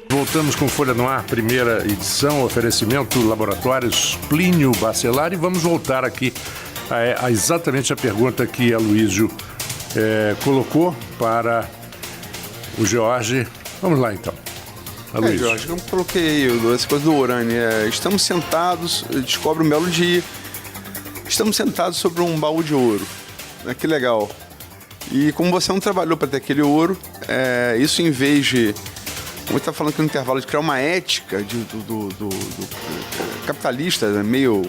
Voltamos com Folha no Ar, primeira edição, oferecimento Laboratórios Plínio Bacelar, e vamos voltar aqui a exatamente a pergunta que a Aloysio colocou para o Jorge. Vamos lá, então. Jorge, eu coloquei essa coisa do Urani. Estamos sentados, descobre um belo dia, estamos sentados sobre um baú de ouro. Que legal. E como você não trabalhou para ter aquele ouro, isso em vez de... Como está falando aqui no intervalo, de criar uma ética do capitalista, né? Meio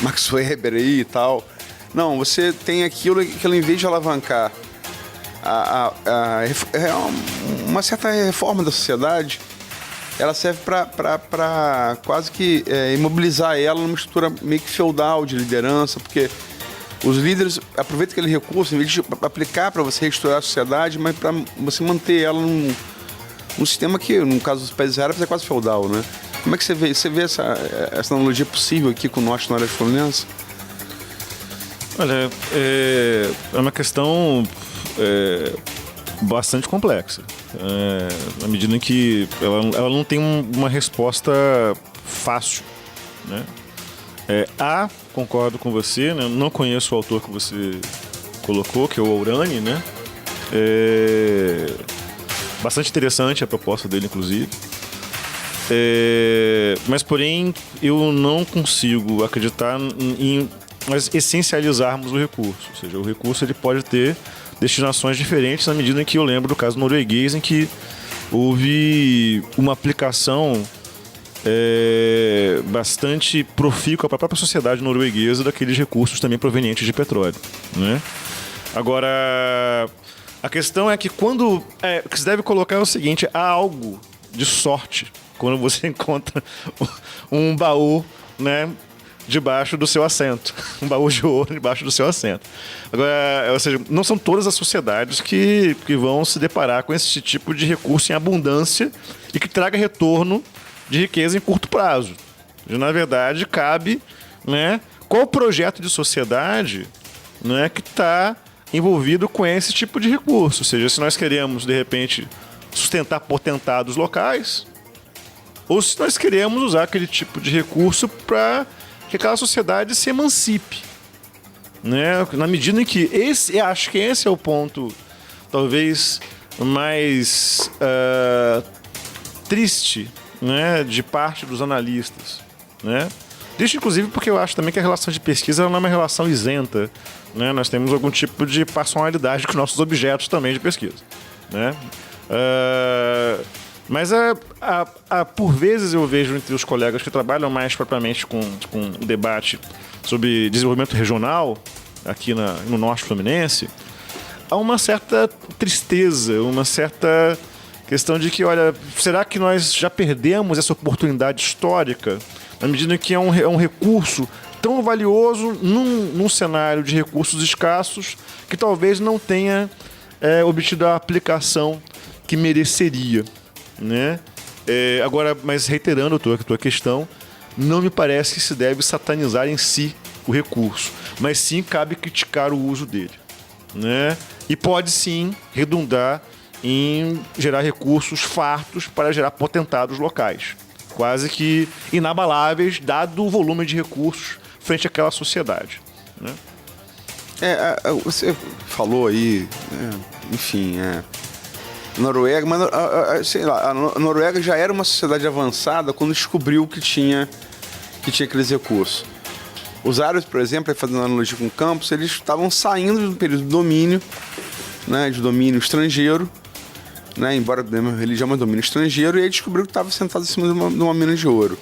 Max Weber aí e tal. Não, você tem aquilo que em vez de alavancar uma certa reforma da sociedade, ela serve para quase que imobilizar ela numa estrutura meio que feudal de liderança, porque os líderes aproveitam aquele recurso em vez de aplicar para você reestruturar a sociedade, mas para você manter ela num sistema que, no caso dos países árabes, é quase feudal, né? Como é que você vê? Você vê essa analogia possível aqui com o norte na área fluminense? Olha, é uma questão bastante complexa. Na medida em que ela não tem uma resposta fácil, né? Concordo com você, né? Não conheço o autor que você colocou, que é o Ourani, né? Bastante interessante a proposta dele, inclusive. Mas, porém, eu não consigo acreditar em nós essencializarmos o recurso. Ou seja, o recurso ele pode ter destinações diferentes na medida em que eu lembro do caso norueguês, em que houve uma aplicação bastante profícua para a própria sociedade norueguesa daqueles recursos também provenientes de petróleo, né? Agora, a questão é que o que se deve colocar é o seguinte: há algo de sorte quando você encontra um baú, né, debaixo do seu assento, um baú de ouro debaixo do seu assento. Agora, ou seja, não são todas as sociedades que vão se deparar com esse tipo de recurso em abundância e que traga retorno de riqueza em curto prazo. Na verdade, cabe, né, qual o projeto de sociedade, né, que está envolvido com esse tipo de recurso. Ou seja, se nós queremos, de repente, sustentar potentados locais, ou se nós queremos usar aquele tipo de recurso para que aquela sociedade se emancipe, né? Na medida em que acho que esse é o ponto talvez mais triste, né, de parte dos analistas, né? Triste, inclusive, porque eu acho também que a relação de pesquisa não é uma relação isenta, né? Nós temos algum tipo de personalidade com nossos objetos também de pesquisa, né? Mas por vezes eu vejo entre os colegas que trabalham mais propriamente com o debate sobre desenvolvimento regional aqui no norte fluminense, há uma certa tristeza, uma certa questão de que, olha, será que nós já perdemos essa oportunidade histórica na medida em que é um recurso tão valioso num cenário de recursos escassos que talvez não tenha obtido a aplicação que mereceria, né? Agora, mas reiterando a tua questão, não me parece que se deve satanizar em si o recurso, mas sim cabe criticar o uso dele, né? E pode sim redundar em gerar recursos fartos para gerar potentados locais, quase que inabaláveis, dado o volume de recursos frente àquela sociedade, né? Você falou aí, enfim, Noruega, mas sei lá, a Noruega já era uma sociedade avançada quando descobriu que tinha aqueles recursos. Os árabes, por exemplo, fazendo analogia com Campos, eles estavam saindo de um período de domínio, né, de domínio estrangeiro, né, embora a religião é um domínio estrangeiro, e aí descobriu que estava sentado em cima de uma mina de ouro.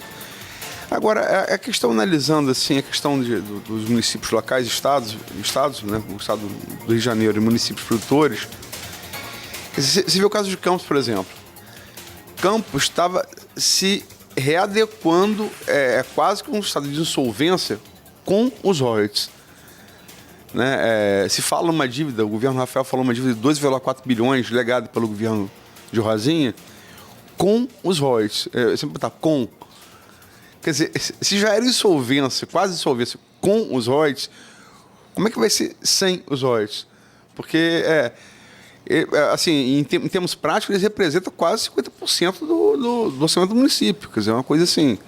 Agora, a questão, analisando assim, a questão dos municípios locais, estados, né, o estado do Rio de Janeiro e municípios produtores, você vê o caso de Campos, por exemplo. Campos estava se readequando, quase que um estado de insolvência com os royalties, né? Se fala uma dívida, o governo Rafael falou uma dívida de 2,4 bilhões legada pelo governo de Rosinha com os royalties. Sempre botar com. Quer dizer, se já era insolvência, quase insolvência com os royalties, como é que vai ser sem os royalties? Porque assim, em termos práticos, eles representam quase 50% do orçamento do município. Quer dizer, é uma coisa assim.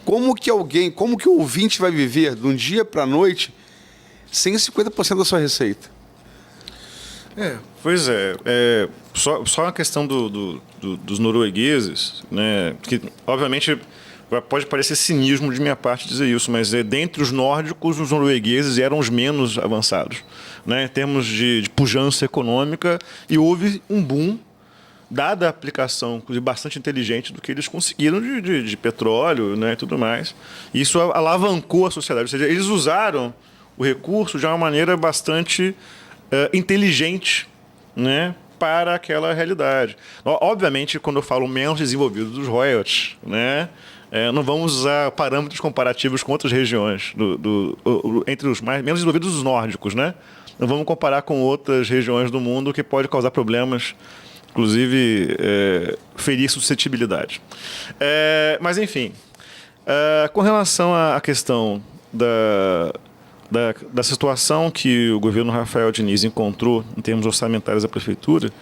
Como que o ouvinte vai viver de um dia para a noite sem 50% da sua receita? Pois é. Só uma questão dos noruegueses, né? Que, obviamente, pode parecer cinismo de minha parte dizer isso, mas dentre os nórdicos, os noruegueses eram os menos avançados, né? Em termos de pujança econômica, e houve um boom, dada a aplicação, inclusive, bastante inteligente do que eles conseguiram de petróleo, né, e tudo mais. E isso alavancou a sociedade, ou seja, eles usaram o recurso de uma maneira bastante inteligente, né, para aquela realidade. Obviamente, quando eu falo menos desenvolvido dos royalties, né, não vamos usar parâmetros comparativos com outras regiões, entre os menos desenvolvidos dos nórdicos, né? Não vamos comparar com outras regiões do mundo que pode causar problemas, inclusive ferir suscetibilidade. Mas, enfim, com relação à questão da situação que o governo Rafael Diniz encontrou em termos orçamentários da prefeitura,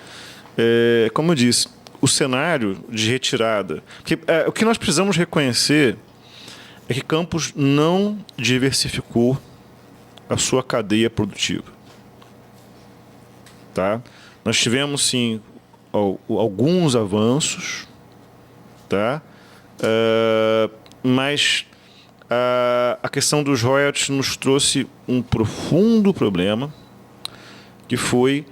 como eu disse, o cenário de retirada... Porque, o que nós precisamos reconhecer é que Campos não diversificou a sua cadeia produtiva. Tá? Nós tivemos, sim, alguns avanços, tá? Mas a questão dos royalties nos trouxe um profundo problema, que foi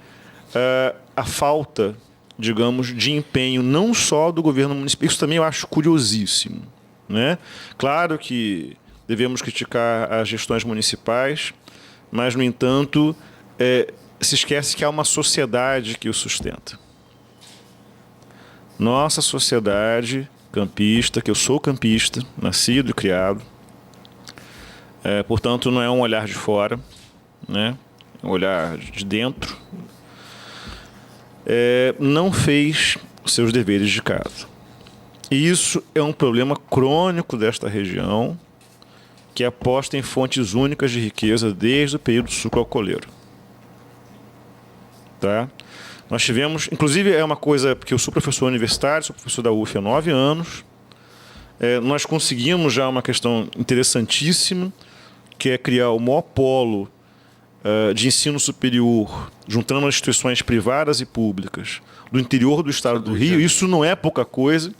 a falta, digamos, de empenho não só do governo municipal. Isso também eu acho curiosíssimo, né? Claro que devemos criticar as gestões municipais, mas, no entanto, se esquece que há uma sociedade que o sustenta. Nossa sociedade campista, que eu sou campista, nascido e criado, portanto, não é um olhar de fora, né? É um olhar de dentro, não fez os seus deveres de casa. E isso é um problema crônico desta região, que aposta em fontes únicas de riqueza desde o período sucro-alcooleiro. Tá? Nós tivemos, inclusive é uma coisa, porque eu sou professor universitário, sou professor da UF há 9 anos, nós conseguimos já uma questão interessantíssima, que é criar o maior polo de ensino superior, juntando as instituições privadas e públicas do interior do estado do Rio. Isso não é pouca coisa,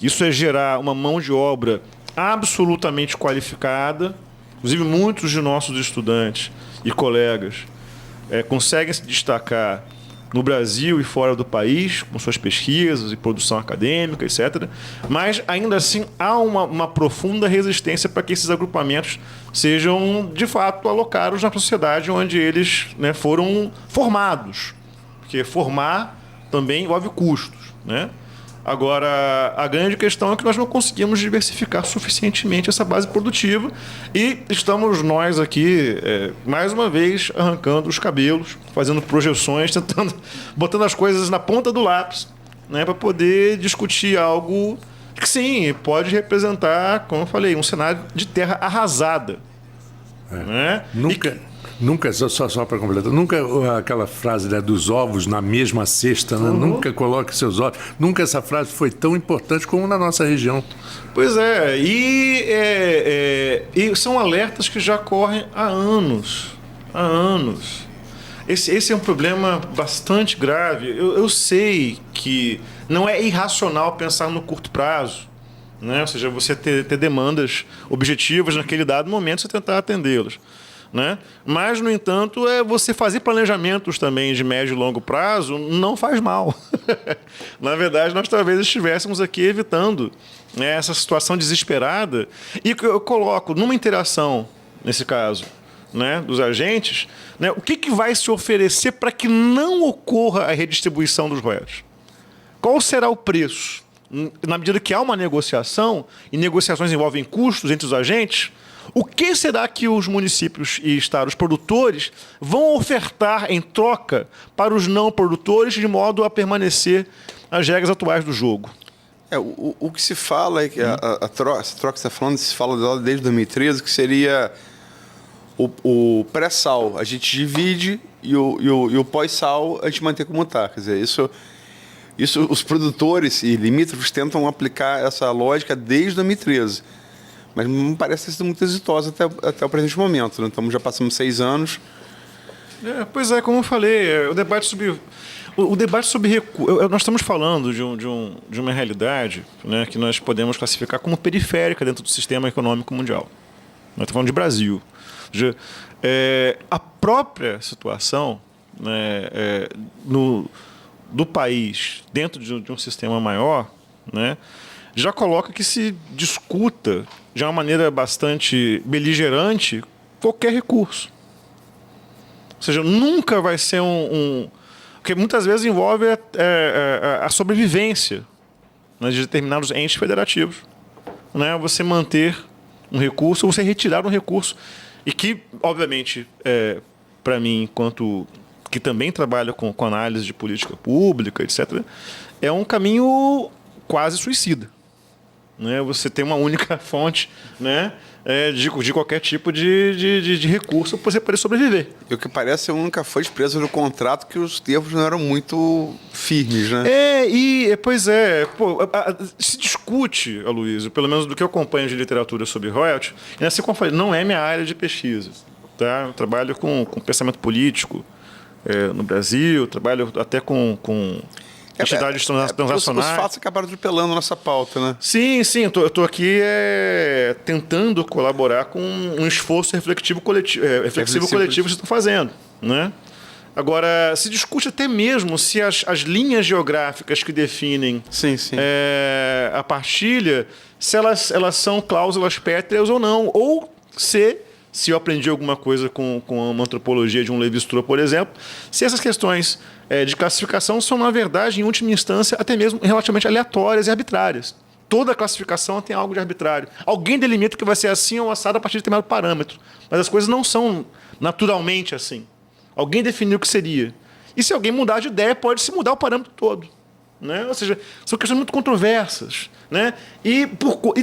isso é gerar uma mão de obra absolutamente qualificada. Inclusive, muitos de nossos estudantes e colegas conseguem se destacar no Brasil e fora do país, com suas pesquisas e produção acadêmica, etc. Mas, ainda assim, há uma profunda resistência para que esses agrupamentos sejam, de fato, alocados na sociedade onde eles, né, foram formados. Porque formar também envolve custos, né? Agora, a grande questão é que nós não conseguimos diversificar suficientemente essa base produtiva e estamos nós aqui, mais uma vez, arrancando os cabelos, fazendo projeções, botando as coisas na ponta do lápis, né, para poder discutir algo que, sim, pode representar, como eu falei, um cenário de terra arrasada. Né? Nunca, só para completar, nunca aquela frase, né, dos ovos na mesma cesta, né? Nunca coloque seus ovos. Nunca essa frase foi tão importante como na nossa região. Pois é, e são alertas que já correm há anos. Há anos. Esse é um problema bastante grave. Eu sei que não é irracional pensar no curto prazo, né? Ou seja, você ter demandas objetivas naquele dado momento e você tentar atendê-las. Né? Mas, no entanto, você fazer planejamentos também de médio e longo prazo não faz mal. Na verdade, nós talvez estivéssemos aqui evitando, né, essa situação desesperada. E eu coloco numa interação, nesse caso, né, dos agentes, né, o que vai se oferecer para que não ocorra a redistribuição dos royalties? Qual será o preço? Na medida que há uma negociação, e negociações envolvem custos entre os agentes, o que será que os municípios e estados produtores vão ofertar em troca para os não produtores, de modo a permanecer as regras atuais do jogo? O que se fala é que essa troca que você está falando, se fala dela desde 2013, que seria o pré-sal. A gente divide e o pós-sal a gente mantém como está. Quer dizer, isso os produtores e limítrofes tentam aplicar essa lógica desde 2013. Mas não parece ter sido muito exitosa até o presente momento. Né? Então já passamos 6 anos. Pois é, como eu falei, o debate sobre recursos. Nós estamos falando de uma realidade, né, que nós podemos classificar como periférica dentro do sistema econômico mundial. Nós estamos falando de Brasil. A própria situação, né, do país dentro de um sistema maior, né, já coloca que se discuta de uma maneira bastante beligerante qualquer recurso. Ou seja, nunca vai ser porque muitas vezes envolve a sobrevivência, né, de determinados entes federativos. Né, você manter um recurso ou você retirar um recurso. E que, obviamente, para mim, enquanto que também trabalha com análise de política pública, etc., é um caminho quase suicida. Né? Você tem uma única fonte, né, de qualquer tipo de recurso para você poder sobreviver. E o que parece, nunca foi preso no contrato que os termos não eram muito firmes, né? Pois é. Se discute, Aloysio, pelo menos do que eu acompanho de literatura sobre royalties, e assim como eu falei, não é minha área de pesquisa. Tá? Eu trabalho com pensamento político no Brasil, trabalho até com entidades transacionais. Os fatos acabaram atropelando nossa pauta, né? Sim. Eu estou aqui tentando colaborar com um esforço reflexivo coletivo que vocês estão fazendo. Né? Agora, se discute até mesmo se as linhas geográficas que definem a partilha, se elas são cláusulas pétreas ou não. Ou se eu aprendi alguma coisa com uma antropologia de um Lévi-Strauss, por exemplo, se essas questões de classificação são, na verdade, em última instância, até mesmo relativamente aleatórias e arbitrárias. Toda classificação tem algo de arbitrário. Alguém delimita que vai ser assim ou assado a partir de determinado parâmetro. Mas as coisas não são naturalmente assim. Alguém definiu o que seria. E se alguém mudar de ideia, pode-se mudar o parâmetro todo. Né? Ou seja, são questões muito controversas. Né? E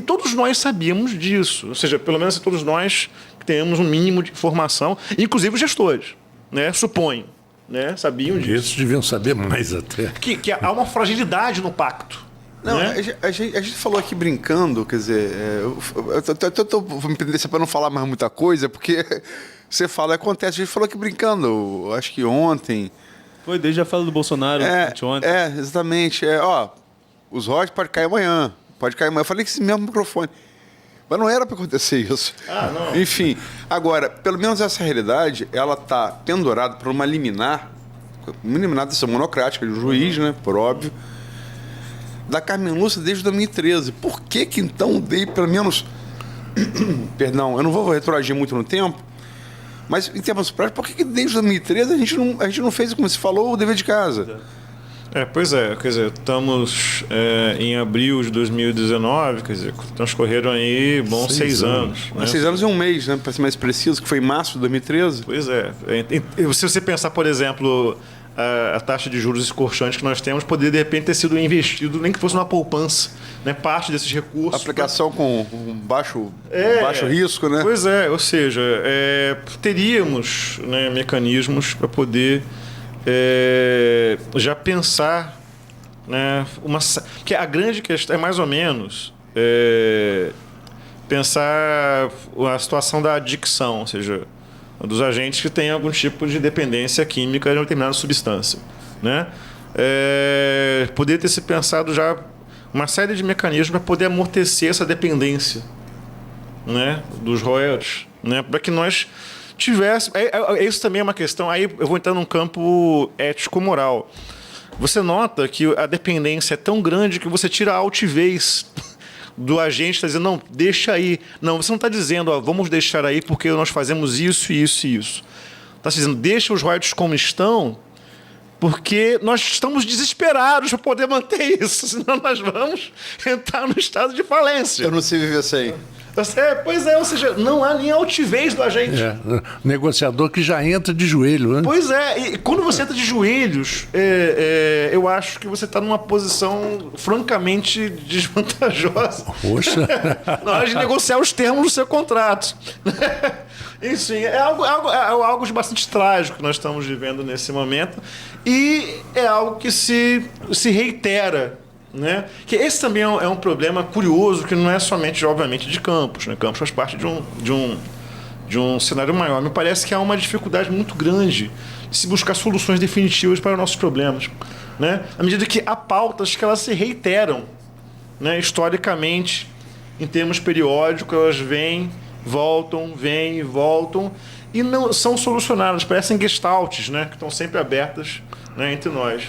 todos nós sabíamos disso. Ou seja, pelo menos todos nós que temos um mínimo de informação, inclusive os gestores, né? Suponho. Né? Sabiam disso. Esses deviam saber mais até. Que há uma fragilidade no pacto. Não, né? a gente falou aqui brincando, quer dizer, vou me prender para não falar mais muita coisa, porque você fala, acontece. A gente falou aqui brincando, acho que ontem. Foi, desde a fala do Bolsonaro ontem. Exatamente. Os royalties podem cair amanhã. Eu falei que esse mesmo microfone. Mas não era para acontecer isso. Não. Enfim, agora, pelo menos essa realidade, ela está pendurada por uma liminar decisão monocrática de um juiz, né, por óbvio, da Carmen Lúcia desde 2013. Por que então dei pelo menos... Perdão, eu não vou retroagir muito no tempo, mas em termos práticos, por que desde 2013 a gente não fez, como se falou, o dever de casa? Pois é, quer dizer, estamos em abril de 2019, quer dizer, transcorreram aí bons 6 anos. Né? 6 anos e 1 mês, né, para ser mais preciso, que foi em março de 2013. Pois é. Se você pensar, por exemplo, a taxa de juros escorchante que nós temos, poderia de repente ter sido investido, nem que fosse numa poupança, né, parte desses recursos. Aplicação com baixo risco, né? Pois é, ou seja, teríamos, né, mecanismos para poder já pensar, né, porque a grande questão é mais ou menos pensar a situação da adicção, ou seja, dos agentes que têm algum tipo de dependência química de uma determinada substância, né? Poderia ter se pensado já uma série de mecanismos para poder amortecer essa dependência, né, dos royalties, né, para que nós tivéssemos... Isso também é uma questão, aí eu vou entrar num campo ético-moral. Você nota que a dependência é tão grande que você tira a altivez do agente, está dizendo, não, deixa aí. Não, você não está dizendo, vamos deixar aí porque nós fazemos isso, isso e isso. Está dizendo, deixa os royalties como estão, porque nós estamos desesperados para poder manter isso, senão nós vamos entrar no estado de falência. Eu não sei viver sem. Pois é, ou seja, não há nem altivez do agente. Negociador que já entra de joelho, né? Pois é, e quando você entra de joelhos, eu eu acho que você está numa posição francamente desvantajosa. Poxa. Na hora de negociar os termos do seu contrato. Enfim, é algo de bastante trágico que nós estamos vivendo nesse momento. E é algo que se reitera. Né? Que esse também é um problema curioso, que não é somente, obviamente, de Campos. Né? Campos faz parte de um cenário maior. Me parece que há uma dificuldade muito grande de se buscar soluções definitivas para os nossos problemas. Né? À medida que há pautas que elas se reiteram, né? Historicamente, em termos periódicos, elas vêm e voltam, e não são solucionadas, parecem gestaltes, né? Que estão sempre abertas, né? Entre nós.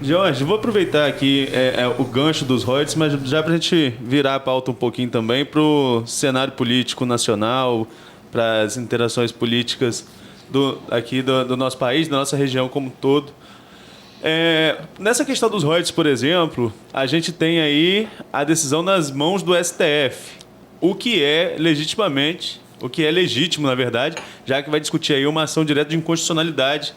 Jorge, vou aproveitar aqui o gancho dos royalties, mas já para a gente virar a pauta um pouquinho também para o cenário político nacional, para as interações políticas aqui do nosso país, da nossa região como um todo. Nessa questão dos royalties, por exemplo, a gente tem aí a decisão nas mãos do STF, o que é legítimo, na verdade, já que vai discutir aí uma ação direta de inconstitucionalidade,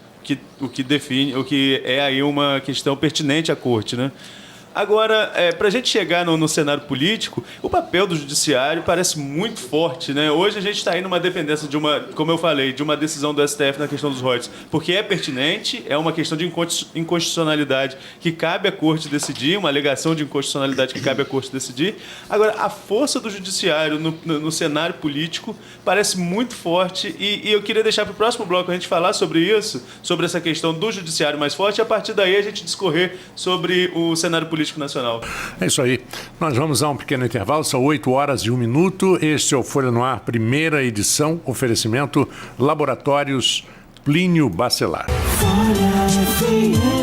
o que é aí uma questão pertinente à corte, né? Agora, para a gente chegar no cenário político, o papel do judiciário parece muito forte, né? Hoje a gente está aí numa dependência como eu falei, de uma decisão do STF na questão dos royalties, porque é pertinente, é uma questão de inconstitucionalidade que cabe à corte decidir, uma alegação de inconstitucionalidade que cabe à corte decidir. Agora, a força do judiciário no cenário político parece muito forte e eu queria deixar para o próximo bloco a gente falar sobre isso, sobre essa questão do judiciário mais forte, e a partir daí a gente discorrer sobre o cenário político nacional. É isso aí. Nós vamos a um pequeno intervalo, são 8h01. Este é o Folha no Ar, primeira edição, oferecimento Laboratórios Plínio Bacelar. Folha